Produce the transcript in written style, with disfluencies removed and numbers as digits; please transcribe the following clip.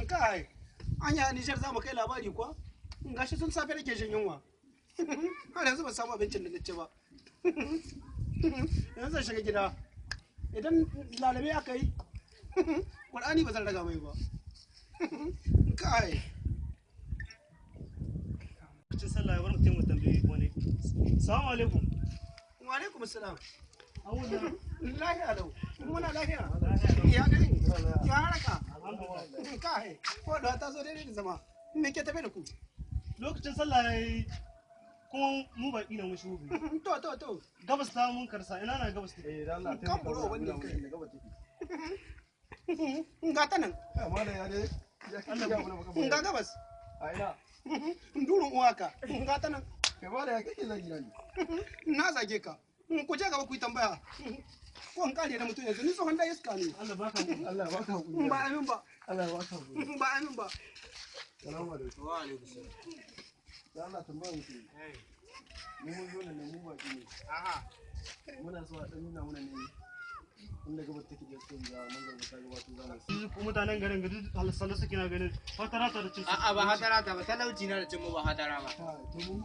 Kai, anya Nijar za mu kai labari kuwa? Gashi sun safe nake jin yunwa. Har yanzu ba samu abincin da nace ba. Yanzu zan shiga gida. Idan lalabe aka yi, Qur'ani ba zan raga mai ba. Kai. Lokacin sallah ya bar mutum mu tambayi wani. Assalamu alaikum. Wa alaikum assalam. Awulla. Lafiya lau. Muna lafiya. Ya gani? Ya haraka. Kai. Ko da ta zo daidai da zama. Me ke tafe da ku? Lokacin sallah yayi kuma mu baki na mushi gobe. To. Gabas ta mun karsa ina na gabas take. da Allah Kan buro wannan kai. da gaba take. Ga ta nan. Amma da ya dai ya kike ga mun maka. Ga gabas. A ina. Durun uwaka. Ga ta nan. Kai ba da ya kike zagi nan. Na zage ka. Ku je gaba ku yi tambaya. Ko an kare da mutum yanzu ni tsohon da iska ne. Allah baka mu. Allah ya baka hakuri. Ba amin ba. Allah ya baka hakuri. Ba amin ba. Salamu alaikum. Wa alaikum salam. Da Allah tambaya muke. Mu mun zo ne mu baki ne. Aha. Muna so a dan nuna mana ne inda gaba take da su ga manzon ta ga wato zamu. Su mutanen garin gadi sallah suke na ganin fatara ta da cin. A'a ba hadara ta ba talauci na da cin mu ba hadara ba. To mun